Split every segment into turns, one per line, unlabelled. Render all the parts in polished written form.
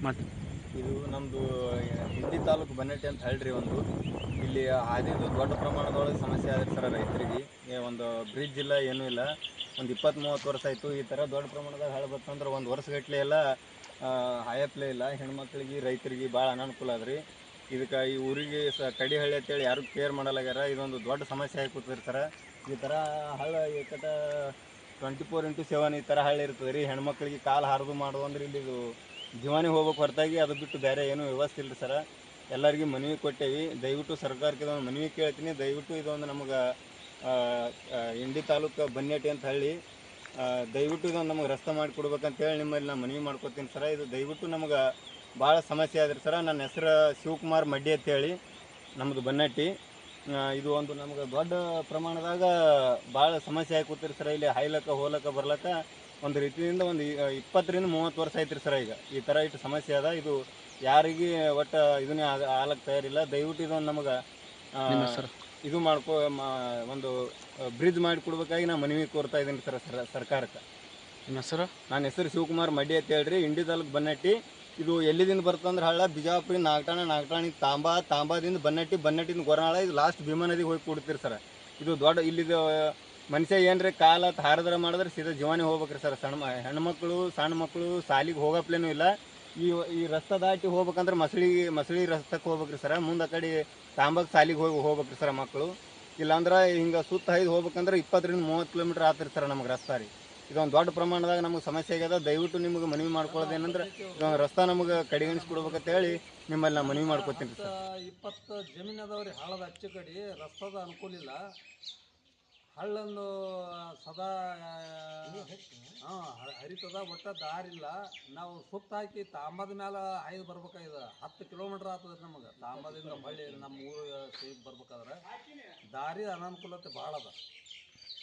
ಮತ್ತು
ಇದು ನಮ್ಮದು ಇಂಡಿ ತಾಲೂಕು ಬನ್ನಟ್ಟಿ ಅಂತ ಹೇಳ್ರಿ. ಒಂದು ಇಲ್ಲಿ ಹಾದಿದು ದೊಡ್ಡ ಪ್ರಮಾಣದೊಳಗೆ ಸಮಸ್ಯೆ ಆದ್ರೆ ಸರ್ ರೈತರಿಗೆ. ಒಂದು ಬ್ರಿಡ್ಜ್ ಇಲ್ಲ, ಏನೂ ಇಲ್ಲ. ಒಂದು 20-30 ವರ್ಷ ಆಯಿತು. ಈ ಥರ ದೊಡ್ಡ ಪ್ರಮಾಣದಾಗ ಹೇಳ್ಬೇಕಂದ್ರೆ ಒಂದು ವರ್ಷಗಟ್ಟಲೆ ಎಲ್ಲ ಹಾಯಪ್ಲೇ ಇಲ್ಲ. ಹೆಣ್ಮಕ್ಳಿಗೆ ರೈತರಿಗೆ ಭಾಳ ಅನಾನುಕೂಲ ಅದ್ರಿ. ಇದಕ್ಕೆ ಈ ಊರಿಗೆ ಕಡಿಹಳ್ಳಿ ಅಂತೇಳಿ ಯಾರು ಕೇರ್ ಮಾಡಲಾಗ್ಯಾರ. ಇದೊಂದು ದೊಡ್ಡ ಸಮಸ್ಯೆ ಆಗಿ ಕೂತದ್ರಿ ಸರ. ಈ ಥರ ಹಳ್ಳ ಏಕಟ 24x7 ಈ ಥರ ಹಳ್ಳಿ ಇರ್ತದೆ ರೀ. ಹೆಣ್ಮಕ್ಳಿಗೆ ಕಾಲು ಹಾರದು ಮಾಡೋದು ಅಂದ್ರೆ ಇಲ್ಲಿ ಇದು ಜೀವನೇ ಹೋಗ್ಬೇಕು ಹೊರತಾಗಿ ಅದು ಬಿಟ್ಟು ಬೇರೆ ಏನೂ ವ್ಯವಸ್ಥೆ ಇಲ್ಲ ಸರ. ಎಲ್ಲರಿಗೂ ಮನವಿ ಕೊಟ್ಟೇವಿ. ದಯವಿಟ್ಟು ಸರ್ಕಾರಕ್ಕೆ ಇದೊಂದು ಮನವಿ ಕೇಳ್ತೀನಿ. ದಯವಿಟ್ಟು ಇದೊಂದು ನಮಗೆ ಇಂಡಿ ತಾಲೂಕು ಬನ್ನೇಟಿ ಅಂತ ಹಳ್ಳಿ, ದಯವಿಟ್ಟು ಇದೊಂದು ನಮಗೆ ರಸ್ತೆ ಮಾಡಿ ಕೊಡ್ಬೇಕಂತೇಳಿ ನಿಮ್ಮಲ್ಲಿ ನಾನು ಮನವಿ ಮಾಡ್ಕೊತೀನಿ ಸರ. ಇದು ದಯವಿಟ್ಟು ನಮಗೆ ಭಾಳ ಸಮಸ್ಯೆ ಆದ್ರಿ ಸರ. ನನ್ನ ಹೆಸರು ಶಿವಕುಮಾರ್ ಮಡ್ಡಿ ಅಂತೇಳಿ, ನಮ್ಮದು ಬನ್ನಟ್ಟಿ. ಇದು ಒಂದು ನಮ್ಗೆ ದೊಡ್ಡ ಪ್ರಮಾಣದಾಗ ಭಾಳ ಸಮಸ್ಯೆ ಆಗಿ ಕೂತಿರಿ ಸರ. ಇಲ್ಲಿ ಹಾಯ್ಲಕ್ಕ ಹೋಲಕ್ಕ ಬರ್ಲಕ್ಕ ಒಂದು ರೀತಿಯಿಂದ ಒಂದು 20-30 ವರ್ಷ ಆಯ್ತು ರೀ ಸರ. ಈಗ ಈ ಥರ ಇಟ್ಟು ಸಮಸ್ಯೆ ಅದ. ಇದು ಯಾರಿಗೆ ಒಟ್ಟು ಇದನ್ನೇ ಆಗಕ್ಕೆ ತಯಾರಿಲ್ಲ. ದಯವಿಟ್ಟು ಇದೊಂದು ನಮಗೆ
ನಿಮ್ಮ ಹೆಸರು?
ಇದು ಒಂದು ಬ್ರಿಡ್ಜ್ ಮಾಡಿ ಕೊಡ್ಬೇಕಾಗಿ ನಾನು ಮನವಿ ಕೋರ್ತಾ ಇದ್ದೀನಿ ಸರ್ ಸರ್ಕಾರಕ್ಕೆ.
ನಿಮ್ಮ ಹೆಸರು?
ನನ್ನ ಹೆಸರು ಶಿವಕುಮಾರ್ ಮಡ್ಡಿ ಅಂತ ಹೇಳ್ರಿ, ಇಂಡಿ ತಾಲೂಕು ಬನ್ನಟ್ಟಿ. ಇದು ಎಲ್ಲಿದಿಂದ ಬರ್ತಂದ್ರೆ ಹಳ್ಳ ಬಿಜಾಪುರ ನಾಗಟಾಣಿ ತಾಂಬಾದಿಂದ ಬನ್ನಟ್ಟಿ, ಬನ್ನಟ್ಟಿಂದ ಗೊರನಾಳ, ಇದು ಲಾಸ್ಟ್ ಭೀಮಾ ನದಿಗೆ ಹೋಗಿ ಕೊಡ್ತೀರಿ ಸರ್. ಇದು ದೊಡ್ಡ ಇಲ್ಲಿದು ಮನುಷ್ಯ ಏನ್ರಿ ಕಾಲ ಹಾರದ್ರ ಮಾಡಿದ್ರೆ ಸೀದಾ ಜೀವನೇ ಹೋಗ್ಬೇಕ್ರಿ ಸರ್. ಹೆಣ್ಮಕ್ಳು ಸಣ್ಣ ಮಕ್ಕಳು ಶಾಲಿಗೆ ಹೋಗಪ್ಲೇನೂ ಇಲ್ಲ. ಈ ರಸ್ತೆ ದಾಟಿ ಹೋಗ್ಬೇಕಂದ್ರೆ ಮಸಳಿ ರಸ್ತಕ್ಕೆ ಹೋಗ್ಬೇಕ್ರಿ ಸರ. ಮುಂದೆ ಆ ಕಡೆ ತಾಂಬಾಗ ಶಾಲಿಗೆ ಹೋಗ್ಬೇಕ್ರಿ ಸರ್ ಮಕ್ಕಳು. ಇಲ್ಲಾಂದ್ರೆ ಹಿಂಗೆ ಸುತ್ತ ಹೈದು ಹೋಗ್ಬೇಕಂದ್ರೆ 20-30 ಕಿಲೋಮೀಟ್ರ್ ಆಗ್ತಿರಿ ಸರ್ ನಮಗೆ ರಸ್ತೆ ರೀ. ಇದೊಂದು ದೊಡ್ಡ ಪ್ರಮಾಣದಾಗ ನಮಗೆ ಸಮಸ್ಯೆ ಆಗ್ಯದ. ದಯವಿಟ್ಟು ನಿಮಗೆ ಮನವಿ ಮಾಡ್ಕೊಳ್ಳೋದೇನಂದ್ರೆ ಇದೊಂದು ರಸ್ತೆ ನಮಗೆ ಕಡೆಗಣಿಸ್ಕೊಡ್ಬೇಕಂತ ಹೇಳಿ ನಿಮ್ಮಲ್ಲಿ ನಾನು ಮನವಿ ಮಾಡ್ಕೊತೀನಿ ಸರ್.
20 ಜಮೀನು ಅದಾವ್ರಿ. ಹಳ್ಳದ ಅಚ್ಚು ಕಡೆ ರಸ್ತದ ಅನುಕೂಲ ಇಲ್ಲ. ಹಳ್ಳೊಂದು ಸದಾ ಹರಿತದ, ಒಟ್ಟ ದಾರಿಲ್ಲ. ನಾವು ಸುತ್ತ ಹಾಕಿ ತಾಂಬದ ಮೇಲೆ ಹಾಯ್ದು ಬರ್ಬೇಕಾಗಿದೆ. 10 ಕಿಲೋಮೀಟ್ರ್ ಆಗ್ತದೆ ನಮಗೆ ತಾಂಬದಿಂದ ಹೊಳ್ಳಿ ನಮ್ಮ ಊರು ಸೇರಿ ಬರ್ಬೇಕಾದ್ರೆ. ದಾರಿ ಅನಾನುಕೂಲತೆ ಭಾಳ ಅದ.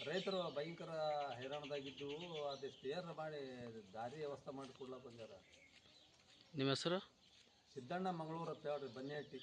ರೈತರು ಭಯಂಕರ ಹೈರಾಣದಾಗಿದ್ದು ಅದೆಷ್ಟು ಏರ್ ಮಾಡಿ ದಾರಿ ವ್ಯವಸ್ಥೆ ಮಾಡಿ ಕೊಡ್ಲಕ್ಕೆ ಬಂದ್ಯಾರ.
ನಿಮ್ಮ ಹೆಸರು?
ಸಿದ್ದಣ್ಣ ಮಂಗಳೂರು ಅಂತ ಹೇಳ್ರಿ, ಬನ್ನೇಟಿ.